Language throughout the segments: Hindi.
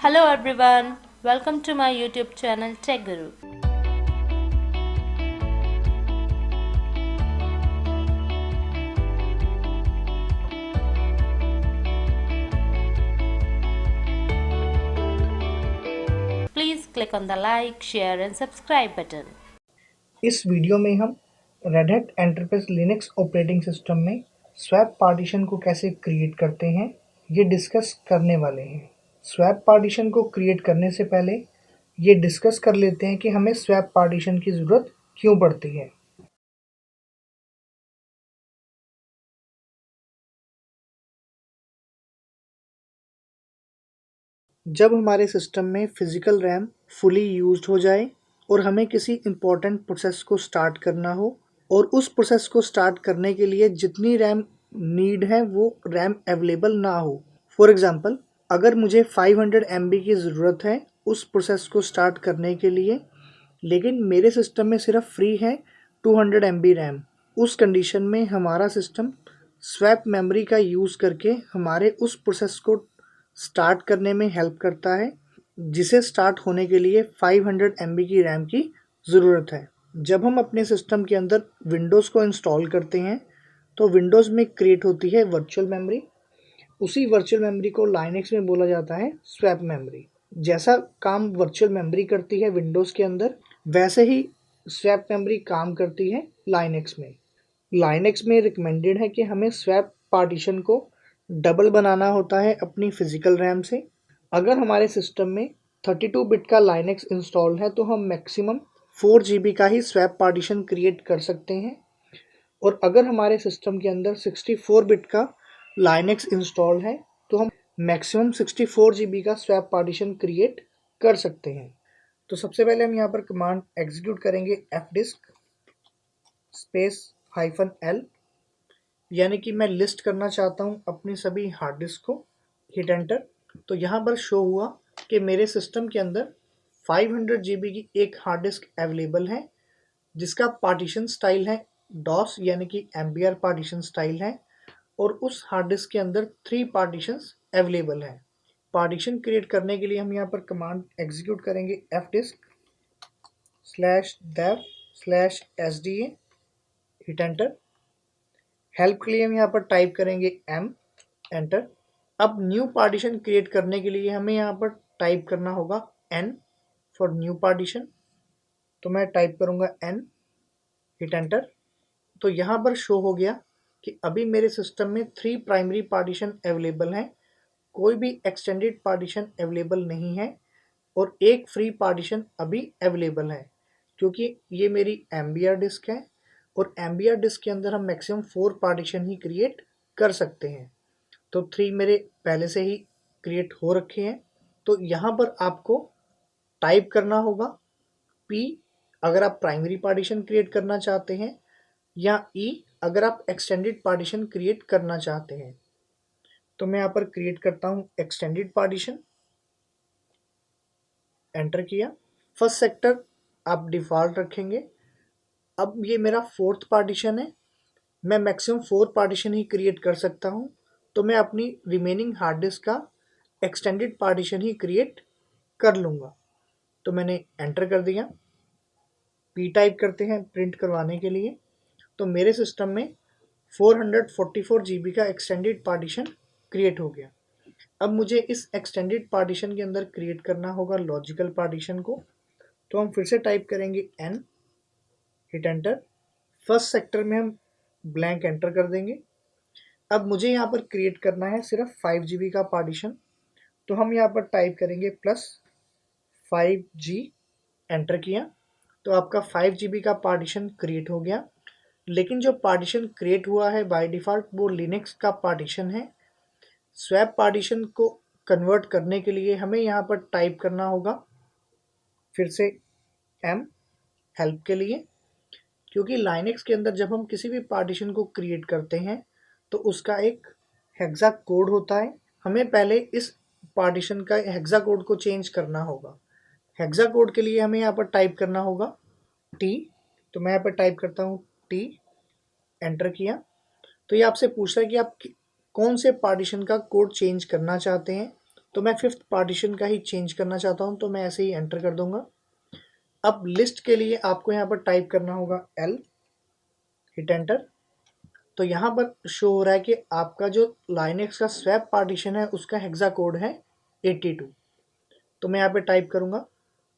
Hello everyone, welcome to my YouTube channel Tech Guru. Please click on the like, share and subscribe button. इस वीडियो में हम red hat enterprise Linux operating system में स्वैप पार्टीशन को कैसे क्रिएट करते हैं ये डिस्कस करने वाले हैं। स्वैप पार्टीशन को क्रिएट करने से पहले ये डिस्कस कर लेते हैं कि हमें स्वैप पार्टीशन की ज़रूरत क्यों पड़ती है। जब हमारे सिस्टम में फिजिकल रैम फुली यूज्ड हो जाए और हमें किसी इम्पोर्टेंट प्रोसेस को स्टार्ट करना हो और उस प्रोसेस को स्टार्ट करने के लिए जितनी रैम नीड है वो रैम अवेलेबल ना हो। फॉर एग्ज़ाम्पल, अगर मुझे 500 MB की ज़रूरत है उस प्रोसेस को स्टार्ट करने के लिए, लेकिन मेरे सिस्टम में सिर्फ फ्री है 200 MB रैम, उस कंडीशन में हमारा सिस्टम स्वैप मेमोरी का यूज़ करके हमारे उस प्रोसेस को स्टार्ट करने में हेल्प करता है जिसे स्टार्ट होने के लिए 500 MB की रैम की ज़रूरत है। जब हम अपने सिस्टम के अंदर विंडोज़ को इंस्टॉल करते हैं तो विंडोज़ में क्रिएट होती है वर्चुअल मेमोरी। उसी वर्चुअल मेमोरी को लाइनक्स में बोला जाता है स्वैप मेमोरी। जैसा काम वर्चुअल मेमोरी करती है विंडोज़ के अंदर, वैसे ही स्वैप मेमोरी काम करती है लाइनक्स में। लाइनक्स में रिकमेंडेड है कि हमें स्वैप पार्टीशन को डबल बनाना होता है अपनी फिजिकल रैम से। अगर हमारे सिस्टम में 32 बिट का लाइनक्स इंस्टॉल है तो हम मैक्सिमम 4 GB का ही स्वैप पार्टीशन क्रिएट कर सकते हैं, और अगर हमारे सिस्टम के अंदर 64 बिट का लाइनक्स इंस्टॉल है तो हम मैक्सिमम 64 GB का स्वैप पार्टीशन क्रिएट कर सकते हैं। तो सबसे पहले हम यहाँ पर कमांड एग्जीक्यूट करेंगे fdisk स्पेस -l, यानी कि मैं लिस्ट करना चाहता हूँ अपनी सभी हार्ड डिस्क को। Hit enter. तो यहाँ पर शो हुआ कि मेरे सिस्टम के अंदर 500 GB की एक हार्ड डिस्क अवेलेबल है जिसका पार्टीशन स्टाइल है डॉस यानी कि एम्बियर पार्टीशन स्टाइल है, और उस हार्ड डिस्क के अंदर 3 पार्टीशंस अवेलेबल हैं। पार्टीशन क्रिएट करने के लिए हम यहाँ पर कमांड एग्जीक्यूट करेंगे fdisk /dev/sda, hit enter. Help के लिए हम यहाँ पर टाइप करेंगे m, एंटर। अब न्यू पार्टीशन क्रिएट करने के लिए हमें यहाँ पर टाइप करना होगा n फॉर न्यू पार्टीशन। तो मैं टाइप करूँगा n, हिट एंटर। तो यहाँ पर शो हो गया कि अभी मेरे सिस्टम में 3 प्राइमरी पार्टीशन अवेलेबल हैं, कोई भी एक्सटेंडेड पार्टीशन अवेलेबल नहीं है, और एक फ्री पार्टीशन अभी अवेलेबल है क्योंकि ये मेरी एम्बियर डिस्क है और एम्बियर डिस्क के अंदर हम मैक्सिमम 4 पार्टीशन ही क्रिएट कर सकते हैं। तो 3 मेरे पहले से ही क्रिएट हो रखे हैं। तो यहाँ पर आपको टाइप करना होगा P अगर आप प्राइमरी पार्टीशन क्रिएट करना चाहते हैं, या E अगर आप एक्सटेंडेड पार्टीशन क्रिएट करना चाहते हैं। तो मैं यहाँ पर क्रिएट करता हूँ एक्सटेंडेड पार्टीशन, एंटर किया। फर्स्ट सेक्टर आप डिफ़ॉल्ट रखेंगे। अब ये मेरा 4th पार्टीशन है, मैं मैक्सिमम 4 पार्टीशन ही क्रिएट कर सकता हूँ, तो मैं अपनी रिमेनिंग हार्ड डिस्क का एक्सटेंडेड पार्टीशन ही क्रिएट कर लूँगा। तो मैंने एंटर कर दिया। P टाइप करते हैं प्रिंट करवाने के लिए। तो मेरे सिस्टम में 444 GB का एक्सटेंडेड पार्टीशन क्रिएट हो गया। अब मुझे इस एक्सटेंडेड पार्टीशन के अंदर क्रिएट करना होगा लॉजिकल पार्टीशन को। तो हम फिर से टाइप करेंगे n, hit enter. First sector में हम ब्लैंक एंटर कर देंगे। अब मुझे यहाँ पर क्रिएट करना है सिर्फ 5 GB का पार्टीशन, तो हम यहाँ पर टाइप करेंगे +5G, एंटर किया। तो आपका 5 GB का पार्टीशन क्रिएट हो गया। लेकिन जो पार्टीशन क्रिएट हुआ है बाय डिफ़ॉल्ट वो लिनक्स का पार्टीशन है। स्वैप पार्टीशन को कन्वर्ट करने के लिए हमें यहाँ पर टाइप करना होगा फिर से m, हेल्प के लिए, क्योंकि लाइनक्स के अंदर जब हम किसी भी पार्टीशन को क्रिएट करते हैं तो उसका एक हेक्सा कोड होता है। हमें पहले इस पार्टीशन का हेक्सा कोड को चेंज करना होगा। हेक्सा कोड के लिए हमें यहाँ पर टाइप करना होगा t। तो मैं यहाँ पर टाइप करता हूँ t, एंटर किया। तो ये आपसे पूछ रहा है कि आप कौन से पार्टीशन का कोड चेंज करना चाहते हैं। तो मैं फिफ्थ पार्टीशन का ही चेंज करना चाहता हूँ, तो मैं ऐसे ही एंटर कर दूंगा। अब लिस्ट के लिए आपको यहाँ पर टाइप करना होगा L, हिट एंटर। तो यहाँ पर शो हो रहा है कि आपका जो लाइनेक्स का स्वैप पार्टीशन है उसका हेक्सा कोड है 82। तो मैं यहाँ पे टाइप करूँगा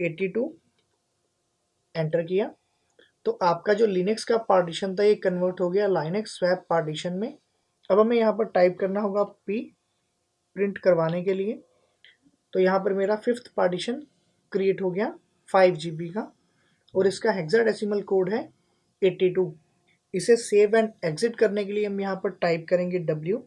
82, एंटर किया। तो आपका जो लिनक्स का पार्टीशन था ये कन्वर्ट हो गया लाइनेक्स स्वैप पार्टीशन में। अब हमें यहाँ पर टाइप करना होगा P, प्रिंट करवाने के लिए। तो यहाँ पर मेरा फिफ्थ पार्टीशन क्रिएट हो गया 5 GB का, और इसका हेक्साडेसिमल कोड है 82। इसे सेव एंड एग्जिट करने के लिए हम यहाँ पर टाइप करेंगे W,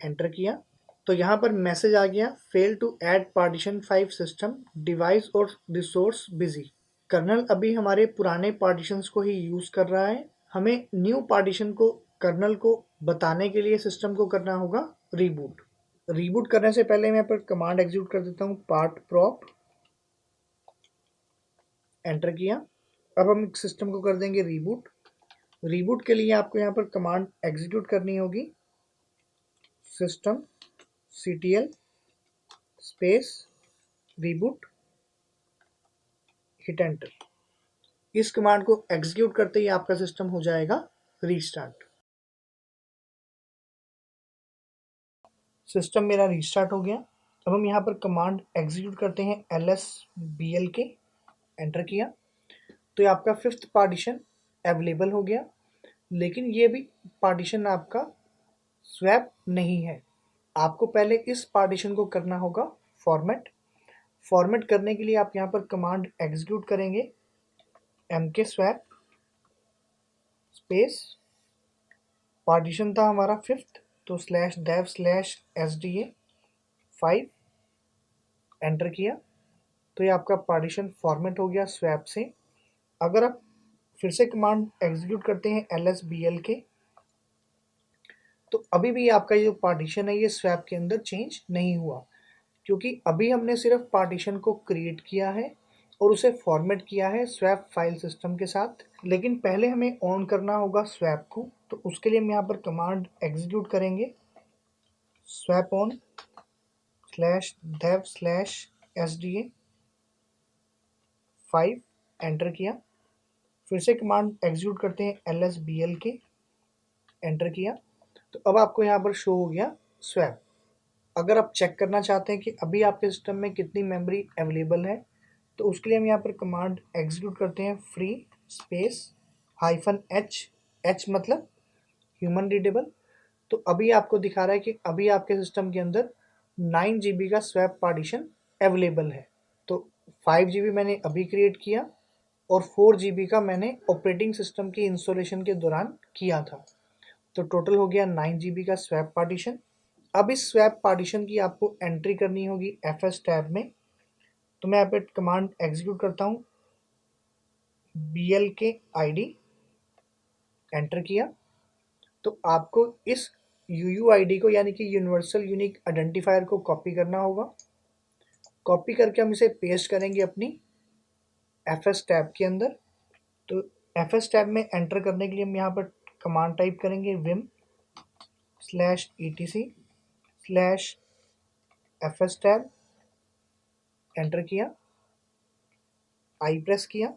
एंटर किया। तो यहाँ पर मैसेज आ गया fail to add partition 5 system device और रिसोर्स बिजी। कर्नल अभी हमारे पुराने पार्टीशंस को ही यूज़ कर रहा है। हमें न्यू पार्टीशन को कर्नल को बताने के लिए सिस्टम को करना होगा रीबूट। रीबूट करने से पहले मैं यहाँ पर कमांड एग्जीक्यूट कर देता हूँ पार्ट प्रॉप, एंटर किया। अब हम सिस्टम को कर देंगे रीबूट। रीबूट के लिए आपको यहाँ पर कमांड एग्जीक्यूट करनी होगी system ctl space reboot, hit enter. इस कमांड को एग्जीक्यूट करते ही आपका सिस्टम हो जाएगा रीस्टार्ट। सिस्टम मेरा रीस्टार्ट हो गया। अब हम यहाँ पर कमांड एग्जीक्यूट करते हैं lsblk, एंटर किया। तो ये आपका फिफ्थ पार्टीशन अवेलेबल हो गया, लेकिन ये भी पार्टीशन आपका स्वैप नहीं है। आपको पहले इस पार्टीशन को करना होगा फॉर्मेट। फॉर्मेट करने के लिए आप यहाँ पर कमांड एग्जीक्यूट करेंगे mkswap स्पेस, पार्टीशन था हमारा फिफ्थ, तो /dev/sda5, एंटर किया। तो ये आपका पार्टीशन फॉर्मेट हो गया स्वैप से। अगर आप फिर से कमांड एग्जीक्यूट करते हैं lsblk, तो अभी भी आपका ये जो पार्टीशन है ये स्वैप के अंदर चेंज नहीं हुआ, क्योंकि अभी हमने सिर्फ पार्टीशन को क्रिएट किया है और उसे फॉर्मेट किया है स्वैप फाइल सिस्टम के साथ। लेकिन पहले हमें ऑन करना होगा स्वैप को, तो उसके लिए हम यहाँ पर कमांड एग्जीक्यूट करेंगे स्वैप ऑन /dev/sda5, एंटर किया। फिर से कमांड एग्जीक्यूट करते हैं lsblk, एंटर किया। तो अब आपको यहाँ पर शो हो गया स्वैप। अगर आप चेक करना चाहते हैं कि अभी आपके सिस्टम में कितनी मेमोरी अवेलेबल है, तो उसके लिए हम यहाँ पर कमांड एग्जीक्यूट करते हैं फ्री स्पेस -h, h मतलब ह्यूमन रीडेबल। तो अभी आपको दिखा रहा है कि अभी आपके सिस्टम के अंदर 9 GB का स्वैप पार्टीशन अवेलेबल है। तो 5 GB मैंने अभी क्रिएट किया और 4 GB का मैंने ऑपरेटिंग सिस्टम की इंस्टॉलेशन के दौरान किया था। तो टोटल हो गया 9 GB का स्वैप पार्टीशन। अब इस स्वैप पार्टीशन की आपको एंट्री करनी होगी fs टैब में। तो मैं यहाँ पे कमांड एग्जीक्यूट करता हूँ blk id, एंटर किया। तो आपको इस UUID को यानी कि यूनिवर्सल यूनिक आइडेंटिफायर को कॉपी करना होगा। कॉपी करके हम इसे पेस्ट करेंगे अपनी fs टैब के अंदर। तो fs टैब में एंटर करने के लिए हम यहाँ पर कमांड टाइप करेंगे vim/etc/fs टैब, एंटर किया, आई प्रेस किया।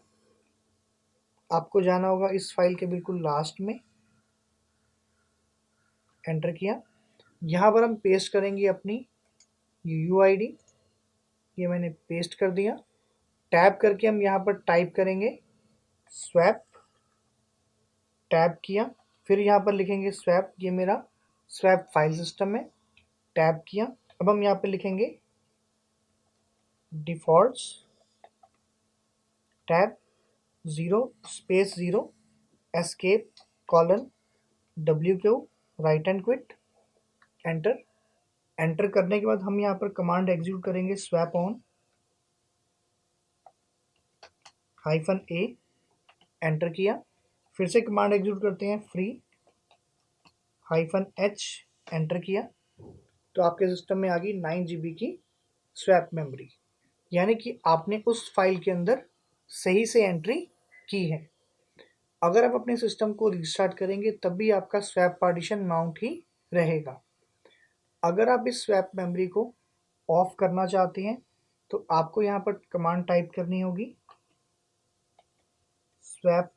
आपको जाना होगा इस फाइल के बिल्कुल लास्ट में, एंटर किया। यहाँ पर हम पेस्ट करेंगे अपनी UUID, ये मैंने पेस्ट कर दिया। टैब करके हम यहाँ पर टाइप करेंगे स्वैप, टैब किया। फिर यहाँ पर लिखेंगे स्वैप, ये मेरा स्वैप फाइल सिस्टम है, टैब किया। अब हम यहाँ पर लिखेंगे defaults tab 0 escape :WQ right and quit, enter. Enter करने के बाद हम यहाँ पर कमांड एग्जीक्यूट करेंगे स्वैप ऑन -a, एंटर किया। फिर से कमांड एग्जीक्यूट करते हैं फ्री -h, एंटर किया। तो आपके सिस्टम में आ गई 9 GB की स्वैप मेमोरी, यानी कि आपने उस फाइल के अंदर सही से एंट्री की है। अगर आप अपने सिस्टम को रिस्टार्ट करेंगे तब भी आपका स्वैप पार्टीशन माउंट ही रहेगा। अगर आप इस स्वैप मेमोरी को ऑफ करना चाहते हैं तो आपको यहाँ पर कमांड टाइप करनी होगी स्वैप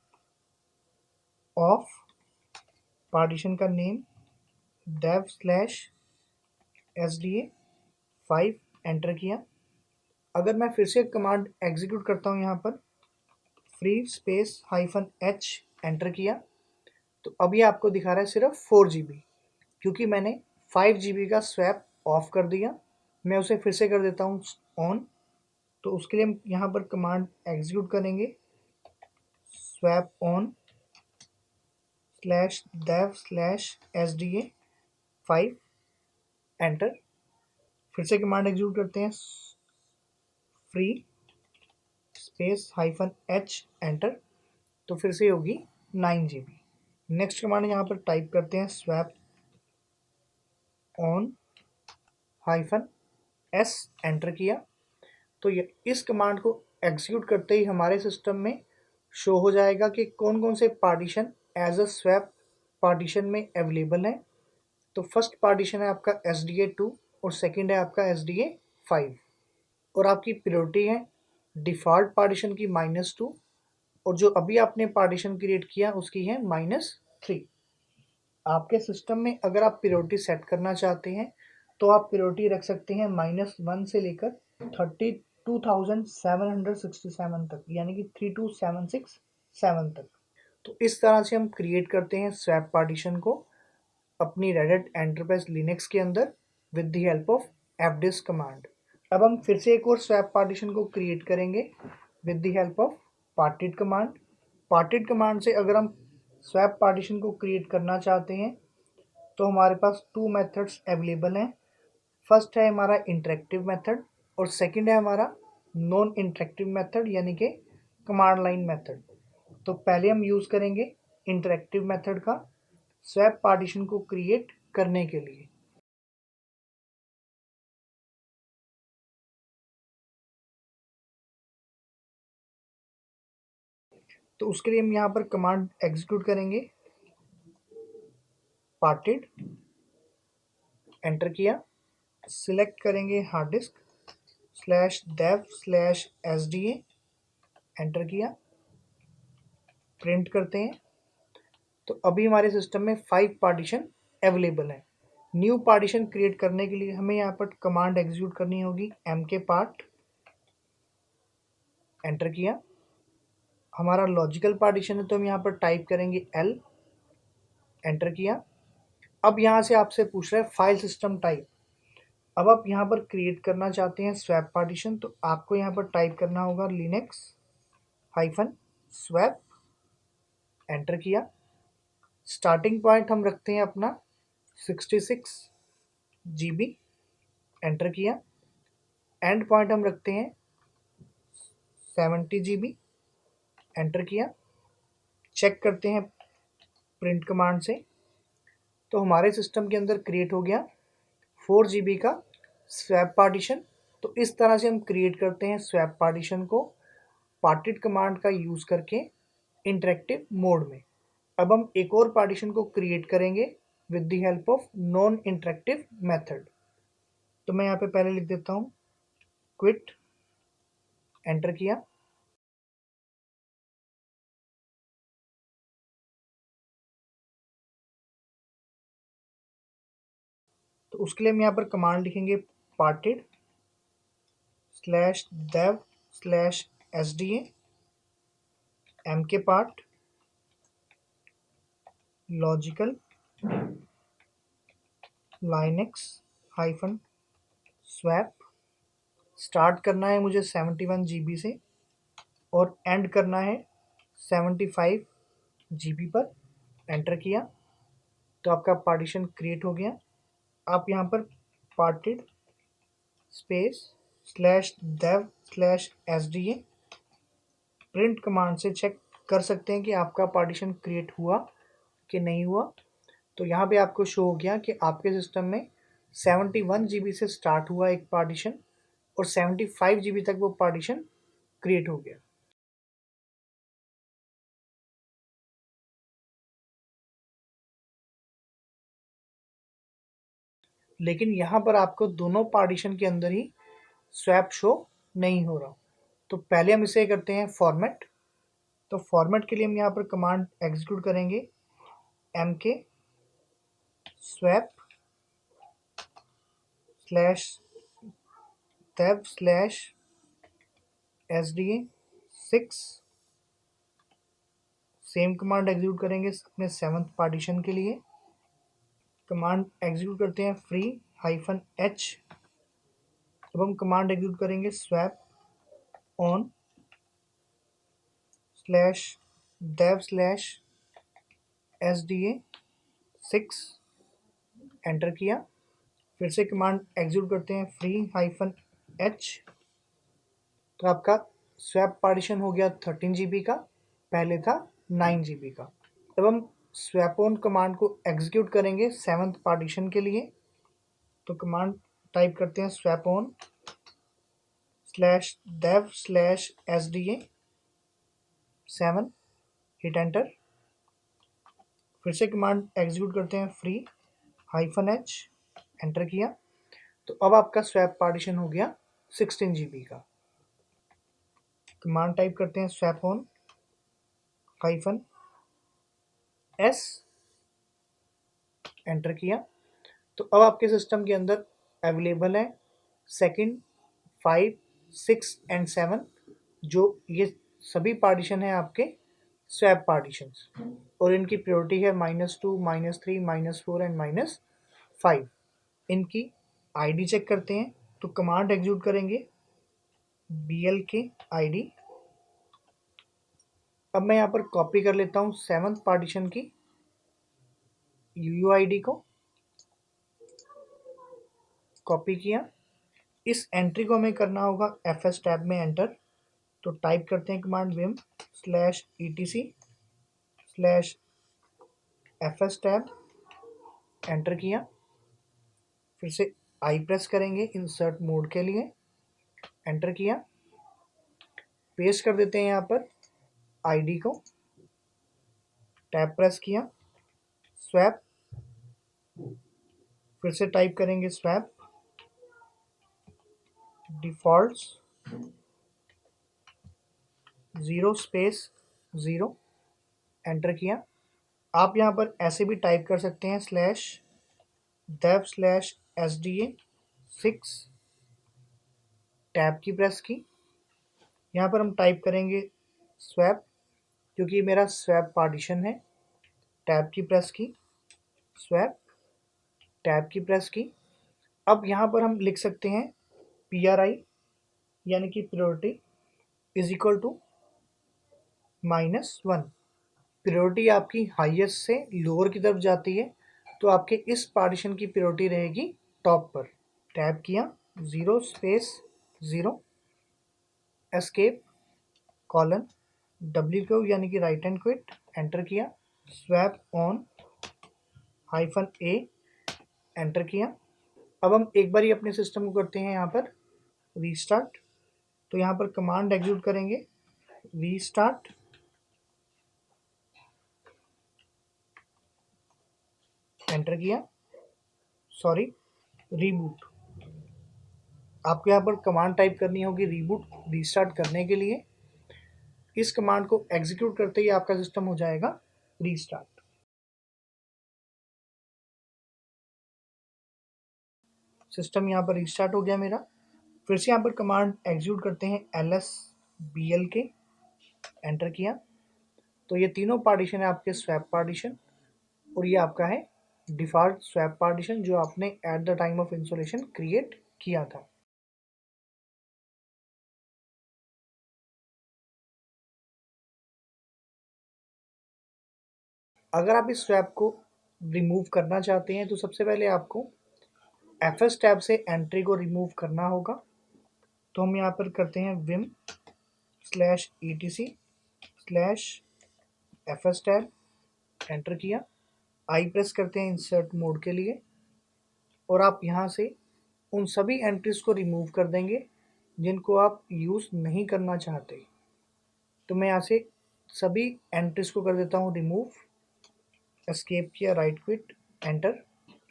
ऑफ, पार्टीशन का नेम dev/sda5, एंटर किया। अगर मैं फिर से कमांड एग्जीक्यूट करता हूँ यहाँ पर फ्री स्पेस -h, एंटर किया, तो अभी आपको दिखा रहा है सिर्फ 4 GB, क्योंकि मैंने 5 GB का स्वैप ऑफ कर दिया। मैं उसे फिर से कर देता हूँ ऑन। तो उसके लिए हम यहाँ पर कमांड एग्जीक्यूट करेंगे स्वैप ऑन /dev/sda5, एंटर। फिर से कमांड एग्जीक्यूट करते हैं फ्री स्पेस -h, एंटर। तो फिर से होगी 9 GB। नेक्स्ट कमांड यहाँ पर टाइप करते हैं स्वैप ऑन -s, एंटर किया। तो इस कमांड को एग्जीक्यूट करते ही हमारे सिस्टम में शो हो जाएगा कि कौन कौन से partition as a swap partition में अवेलेबल है। तो फर्स्ट पार्टीशन है आपका SDA2 और सेकंड है आपका SDA5, और आपकी प्रायोरिटी है डिफ़ॉल्ट पार्टीशन की -2, और जो अभी आपने पार्टीशन क्रिएट किया उसकी है -3। आपके सिस्टम में अगर आप प्रायोरिटी सेट करना चाहते हैं तो आप प्रायोरिटी रख सकते हैं -1 से लेकर 32,767 तक, यानी कि 32767 तक। तो इस तरह से हम क्रिएट करते हैं स्वैप पार्टीशन को अपनी रेडिट एंटरप्राइज लिनक्स के अंदर with the help of fdisk command. अब हम फिर से एक और स्वैप पार्टीशन को क्रिएट करेंगे with the help of parted command. parted command से अगर हम स्वैप पार्टीशन को क्रिएट करना चाहते हैं तो हमारे पास 2 मेथड्स अवेलेबल हैं। फर्स्ट है हमारा इंटरेक्टिव मेथड और सेकंड है हमारा नॉन इंटरेक्टिव मेथड, यानी कि कमांड लाइन मेथड। तो पहले हम यूज़ करेंगे इंटरेक्टिव मेथड का स्वैप पार्टीशन को क्रिएट करने के लिए। तो उसके लिए हम यहाँ पर कमांड एग्जीक्यूट करेंगे पार्टेड, एंटर किया। सिलेक्ट करेंगे हार्ड डिस्क /dev/sda, एंटर किया। प्रिंट करते हैं। तो अभी हमारे सिस्टम में 5 पार्टीशन अवेलेबल है। न्यू पार्टीशन क्रिएट करने के लिए हमें यहाँ पर कमांड एग्जीक्यूट करनी होगी mkpart, एंटर किया। हमारा लॉजिकल पार्टीशन है तो हम यहाँ पर टाइप करेंगे L, एंटर किया। अब यहाँ से आपसे पूछ रहा है फाइल सिस्टम टाइप। अब आप यहाँ पर क्रिएट करना चाहते हैं स्वैप पार्टीशन, तो आपको यहाँ पर टाइप करना होगा linux-swap, एंटर किया। स्टार्टिंग पॉइंट हम रखते हैं अपना 66 GB, एंटर किया। एंड पॉइंट हम रखते हैं 70 GB, एंटर किया। चेक करते हैं प्रिंट कमांड से, तो हमारे सिस्टम के अंदर क्रिएट हो गया 4 GB का स्वैप पार्टीशन। तो इस तरह से हम क्रिएट करते हैं स्वैप पार्टीशन को पार्टेड कमांड का यूज़ करके इंटरेक्टिव मोड में। अब हम एक और पार्टीशन को क्रिएट करेंगे with the help of non interactive method. तो मैं यहाँ पे पहले लिख देता हूँ क्विट, एंटर किया। तो उसके लिए हम यहाँ पर कमांड लिखेंगे parted /dev/sda mkpart logical linux-swap। Start करना है मुझे 71 GB से और एंड करना है 75 GB पर, एंटर किया। तो आपका पार्टीशन क्रिएट हो गया। आप यहाँ पर parted space /dev/sda print command से चेक कर सकते हैं कि आपका पार्टीशन क्रिएट हुआ कि नहीं हुआ। तो यहाँ पे आपको शो हो गया कि आपके सिस्टम में 71 GB से स्टार्ट हुआ एक पार्टीशन और 75 GB तक वो पार्टीशन क्रिएट हो गया। लेकिन यहाँ पर आपको दोनों पार्टीशन के अंदर ही स्वैप शो नहीं हो रहा। तो पहले हम इसे करते हैं फॉर्मेट। तो फॉर्मेट के लिए हम यहाँ पर कमांड एग्जीक्यूट करेंगे mk swap slash dev slash sda6। Same command execute करेंगे अपने 7th पार्टीशन के लिए। कमांड एग्जीक्यूट करते हैं free -h। अब हम कमांड एग्जीक्यूट करेंगे swap on slash dev slash sda6। Enter किया। फिर से कमांड एग्जीक्यूट करते हैं free -h। तो आपका स्वैप पार्टीशन हो गया 13 GB का, पहले था 9 GB का। अब हम स्वैप ऑन कमांड को एग्जीक्यूट करेंगे 7th पार्टीशन के लिए। तो कमांड टाइप करते हैं swap on slash dev slash sda7। Hit enter. फिर से कमांड एग्जीक्यूट करते हैं free -h। एंटर किया। तो अब आपका स्वैप पार्टीशन हो गया 16 GB का। कमांड टाइप करते हैं स्वैप ऑन -s। एंटर किया। तो अब आपके सिस्टम के अंदर अवेलेबल है 2nd, 5, 6 एंड 7, जो ये सभी पार्टीशन है आपके स्वैप पार्टीशंस, और इनकी प्रायोरिटी है -2, -3, -4 एंड -5। इनकी आईडी चेक करते हैं। तो कमांड एग्जीक्यूट करेंगे blk id। अब मैं यहाँ पर कॉपी कर लेता हूँ 7th पार्टीशन की UUID को। कॉपी किया। इस एंट्री को हमें करना होगा fs टैब में एंटर। तो टाइप करते हैं command vim /etc /fs tab. Enter किया। फिर से आई प्रेस करेंगे इंसर्ट मोड के लिए। एंटर किया। पेस्ट कर देते हैं यहाँ पर आईडी को। टैब प्रेस किया। स्वैप। फिर से टाइप करेंगे स्वैप डिफॉल्ट्स 0 स्पेस 0। एंटर किया। आप यहाँ पर ऐसे भी टाइप कर सकते हैं /dev स्लैश sda6। टैब की प्रेस की। यहाँ पर हम टाइप करेंगे स्वैप, क्योंकि मेरा स्वैप पार्टीशन है। टैब की प्रेस की। स्वैप। टैब की प्रेस की। अब यहाँ पर हम लिख सकते हैं PRI यानी कि priority is equal to -1। Priority आपकी हाईएस्ट से लोअर की तरफ जाती है, तो आपके इस पार्टीशन की प्रायोरिटी रहेगी टॉप पर। टैब किया 0 स्पेस 0। एस्केप कॉलन WQ यानी कि राइट हैंड क्विट। एंटर किया। Swap on -a। एंटर किया। अब हम एक बार ही अपने सिस्टम को करते हैं यहाँ पर रीस्टार्ट। तो यहाँ पर कमांड एग्जीक्यूट करेंगे रीस्टार्ट। एंटर किया। Sorry, reboot. आपको यहाँ पर कमांड टाइप करनी होगी रीबूट रीस्टार्ट करने के लिए। इस कमांड को एग्जीक्यूट करते ही आपका सिस्टम हो जाएगा रीस्टार्ट। सिस्टम यहाँ पर रीस्टार्ट हो गया मेरा। फिर से यहाँ पर कमांड एग्जीक्यूट करते हैं LSBLK। एंटर किया। तो ये तीनों पार्टीशन है आपके स्वैप पार्टीशन, और ये आपका है डिफॉल्ट स्वैप पार्टीशन जो आपने at the time of installation create किया था। अगर आप इस स्वैप को रिमूव करना चाहते हैं तो सबसे पहले आपको FS टैब से एंट्री को रिमूव करना होगा। तो हम यहाँ पर करते हैं vim /etc /fs tab. Enter किया। आई प्रेस करते हैं इंसर्ट मोड के लिए, और आप यहाँ से उन सभी एंट्रीज को रिमूव कर देंगे जिनको आप यूज़ नहीं करना चाहते। तो मैं यहाँ से सभी एंट्रीज को कर देता हूँ रिमूव। एस्केप किया, राइट क्विट, एंटर।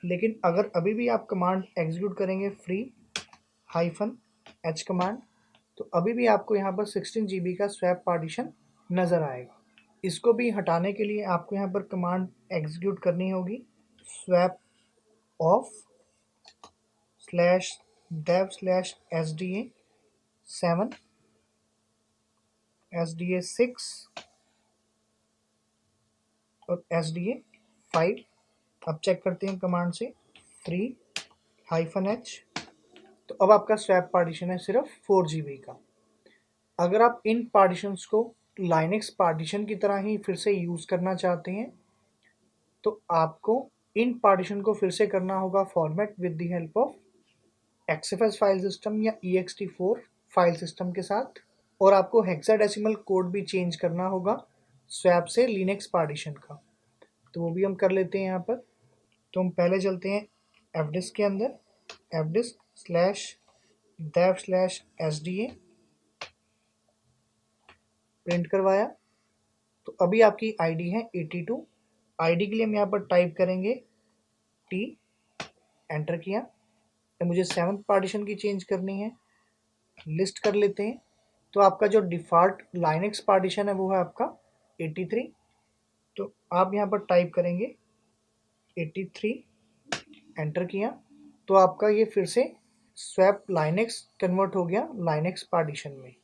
लेकिन अगर अभी भी आप कमांड एग्जीक्यूट करेंगे free-h कमांड, तो अभी भी आपको यहाँ पर 16 GB का स्वैप पार्टीशन नज़र आएगा। इसको भी हटाने के लिए आपको यहाँ पर कमांड एग्जीक्यूट करनी होगी स्वैप ऑफ /dev/sda7 sda6 और sda5। अब चेक करते हैं कमांड से free-h, तो अब आपका स्वैप पार्टीशन है सिर्फ 4 GB का। अगर आप इन पार्टीशंस को लाइनक्स पार्टीशन की तरह ही फिर से यूज़ करना चाहते हैं तो आपको इन पार्टीशन को फिर से करना होगा format with the help of XFS file system या ext4 फाइल सिस्टम के साथ, और आपको हेक्साडेसिमल कोड भी चेंज करना होगा स्वैप से लिनक्स पार्टीशन का। तो वो भी हम कर लेते हैं यहाँ पर। तो हम पहले चलते हैं fdisk के अंदर, fdisk/dev/sda प्रिंट करवाया। तो अभी आपकी आईडी है 82। आईडी के लिए हम यहाँ पर टाइप करेंगे t, एंटर किया। तो मुझे 7th पार्टीशन की चेंज करनी है, लिस्ट कर लेते हैं। तो आपका जो डिफ़ॉल्ट लाइनक्स पार्टीशन है वो है आपका 83। तो आप यहाँ पर टाइप करेंगे 83, एंटर किया। तो आपका ये फिर से स्वैप लाइनक्स कन्वर्ट हो गया लाइनक्स पार्टीशन में।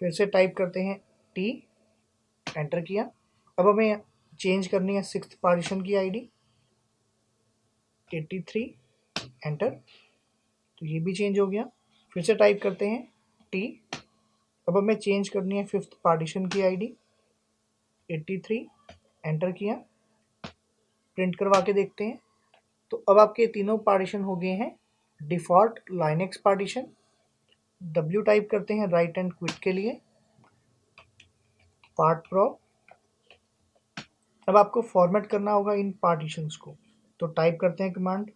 फिर से टाइप करते हैं t, एंटर किया। अब हमें चेंज करनी है 6th पार्टीशन की आईडी 83, एंटर। तो ये भी चेंज हो गया। फिर से टाइप करते हैं t। अब हमें चेंज करनी है 5th पार्टीशन की आईडी 83, एंटर किया। प्रिंट करवा के देखते हैं। तो अब आपके तीनों पार्टीशन हो गए हैं default Linux partition. w type करते हैं राइट एंड क्विट के लिए, पार्ट prop। अब आपको फॉर्मेट करना होगा इन पार्टीशंस को। तो टाइप करते हैं कमांड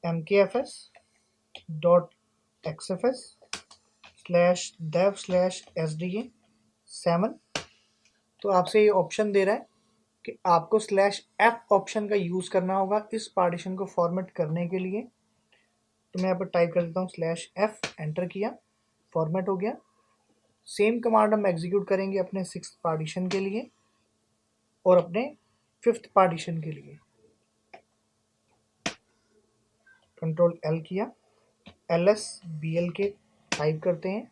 mkfs.xfs/dev/sda7। तो आपसे ये ऑप्शन दे रहा है कि आपको /f ऑप्शन का यूज़ करना होगा इस पार्टीशन को फॉर्मेट करने के लिए। तो मैं यहाँ पर टाइप कर देता हूँ /f, एंटर किया, फॉर्मेट हो गया। सेम कमांड हम एग्जीक्यूट करेंगे अपने 6th पार्टीशन के लिए और अपने 5th पार्टीशन के लिए। कंट्रोल L किया, lsblk टाइप करते हैं।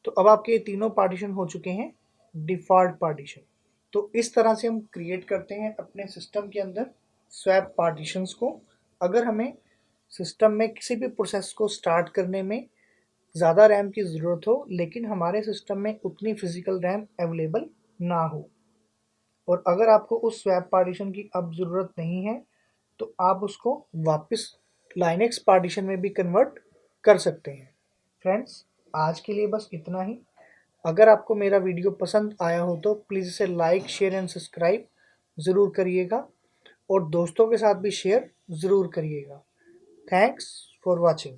तो अब आपके तीनों पार्टीशन हो चुके हैं डिफ़ॉल्ट पार्टीशन। तो इस तरह से हम क्रिएट करते हैं अपने सिस्टम के अंदर स्वैप पार्टीशंस को। अगर हमें सिस्टम में किसी भी प्रोसेस को स्टार्ट करने में ज़्यादा रैम की ज़रूरत हो लेकिन हमारे सिस्टम में उतनी फिज़िकल रैम अवेलेबल ना हो, और अगर आपको उस स्वैप पार्टीशन की अब ज़रूरत नहीं है तो आप उसको वापस लाइनक्स पार्टीशन में भी कन्वर्ट कर सकते हैं। फ्रेंड्स, आज के लिए बस इतना ही। अगर आपको मेरा वीडियो पसंद आया हो तो प्लीज़ इसे लाइक, शेयर एंड सब्सक्राइब ज़रूर करिएगा और दोस्तों के साथ भी शेयर ज़रूर करिएगा। Thanks for watching.